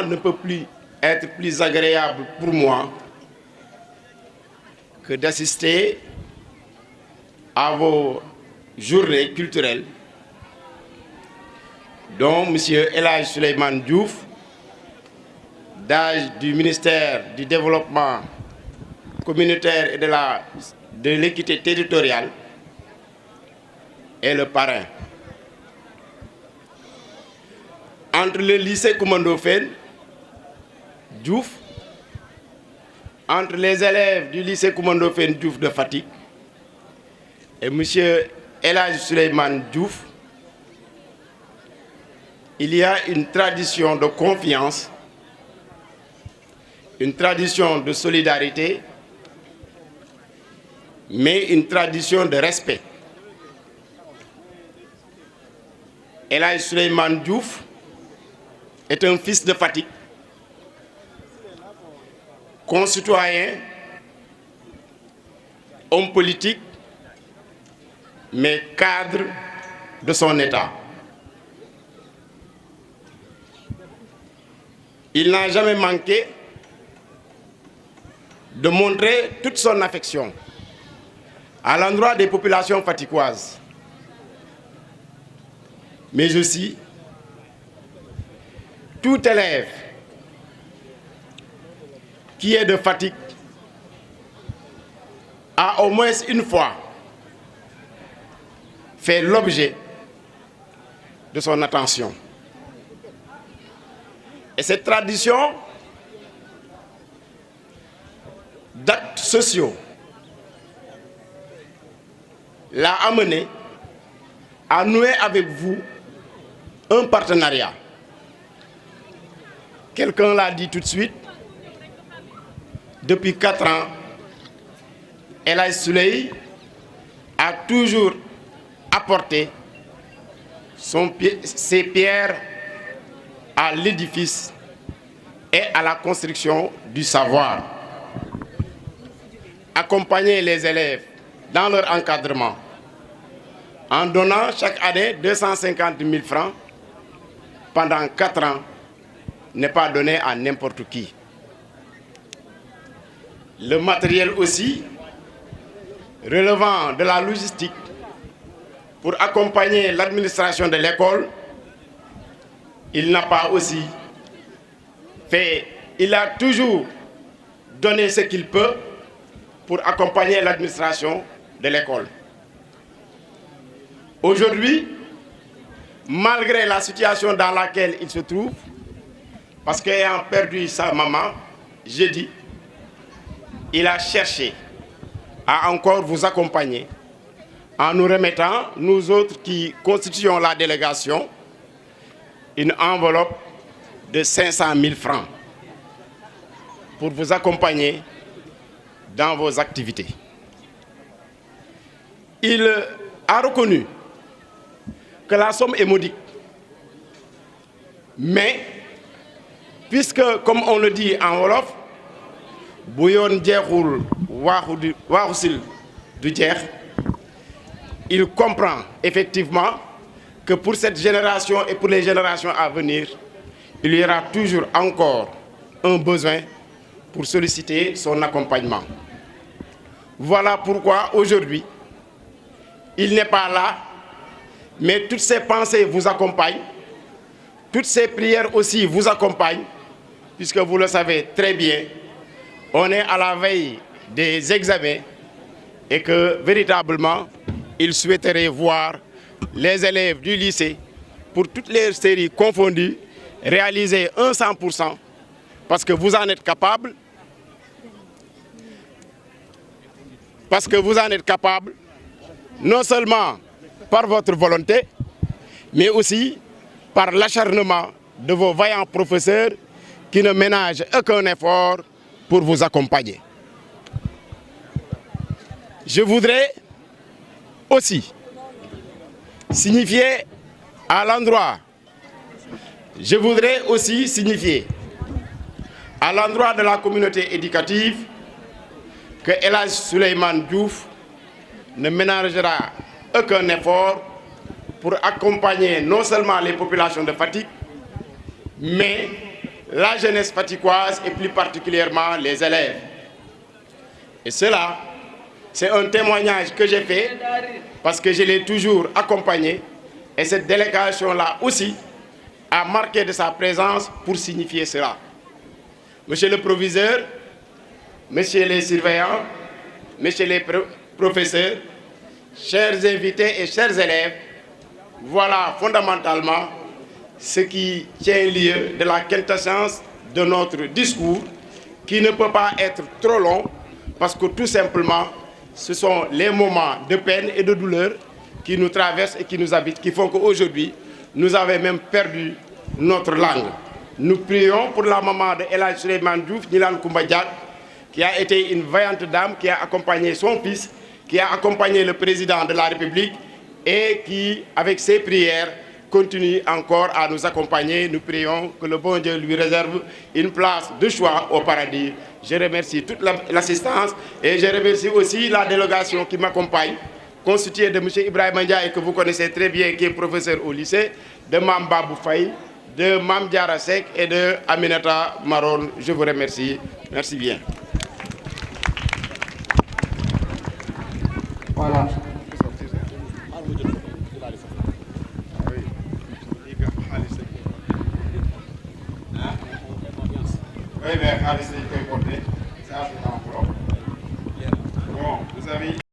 ne peut plus être plus agréable pour moi que d'assister à vos journées culturelles dont M. El Hadji Souleymane Diouf, DAGE du ministère du Développement communautaire et de l'équité territoriale, est le parrain. Entre le lycée Coumando Fène Diouf, entre les élèves du lycée Coumando Fène Diouf de Fatick et M. El Hadji Souleymane Diouf, il y a une tradition de confiance, une tradition de solidarité, mais une tradition de respect. El Hadji Souleymane Diouf est un fils de Fatick, concitoyen, homme politique, mais cadre de son État. Il n'a jamais manqué de montrer toute son affection à l'endroit des populations fatickoises, mais aussi tout élève qui est de Fatick a au moins une fois fait l'objet de son attention. Et cette tradition d'actes sociaux l'a amené à nouer avec vous un partenariat. Quelqu'un l'a dit tout de suite, depuis 4 ans, El Hadji Souley a toujours apporté ses pierres à l'édifice et à la construction du savoir. Accompagner les élèves dans leur encadrement en donnant chaque année 250 000 francs pendant 4 ans n'est pas donné à n'importe qui. Le matériel aussi relevant de la logistique pour accompagner l'administration de l'école, il n'a pas aussi fait, il a toujours donné ce qu'il peut pour accompagner l'administration de l'école. Aujourd'hui, malgré la situation dans laquelle il se trouve, parce qu'ayant perdu sa maman, jeudi, il a cherché à encore vous accompagner en nous remettant, nous autres qui constituons la délégation, une enveloppe de 500 000 francs pour vous accompagner dans vos activités. Il a reconnu que la somme est modique, mais puisque, comme on le dit en wolof, bouillon jeexul waaxu du jeex, il comprend effectivement que pour cette génération et pour les générations à venir, il y aura toujours encore un besoin pour solliciter son accompagnement. Voilà pourquoi aujourd'hui, il n'est pas là, mais toutes ses pensées vous accompagnent, toutes ses prières aussi vous accompagnent, puisque vous le savez très bien, on est à la veille des examens et que véritablement, il souhaiterait voir les élèves du lycée, pour toutes les séries confondues, réaliser un 100%, parce que vous en êtes capable, non seulement par votre volonté, mais aussi par l'acharnement de vos vaillants professeurs qui ne ménagent aucun effort pour vous accompagner. Je voudrais aussi signifier à l'endroit de la communauté éducative que El Hadji Souleymane Diouf ne ménagera aucun effort pour accompagner non seulement les populations de Fatick, mais la jeunesse faticoise et plus particulièrement les élèves. Et cela, c'est un témoignage que j'ai fait parce que je l'ai toujours accompagné et cette délégation-là aussi a marqué de sa présence pour signifier cela. Monsieur le proviseur, messieurs les surveillants, messieurs les professeurs, chers invités et chers élèves, voilà fondamentalement ce qui tient lieu de la quintessence de notre discours qui ne peut pas être trop long parce que tout simplement ce sont les moments de peine et de douleur qui nous traversent et qui nous habitent qui font qu'aujourd'hui nous avons même perdu notre langue. Nous prions pour la maman de El Hadj Souleymane Diouf, Gnilane Koumba Diack, qui a été une vaillante dame, qui a accompagné son fils, qui a accompagné le président de la République et qui, avec ses prières, continue encore à nous accompagner. Nous prions que le bon Dieu lui réserve une place de choix au paradis. Je remercie toute l'assistance et je remercie aussi la délégation qui m'accompagne, constituée de M. Ibrahima Ndiaye, que vous connaissez très bien, qui est professeur au lycée, de Mam Babou Faye, de Mam Diara Seck et de Aminata Maron. Je vous remercie. Merci bien. Voilà. Oui, mais Khalis, il peut porter. Ça, c'est en propre. Bon, vous avez...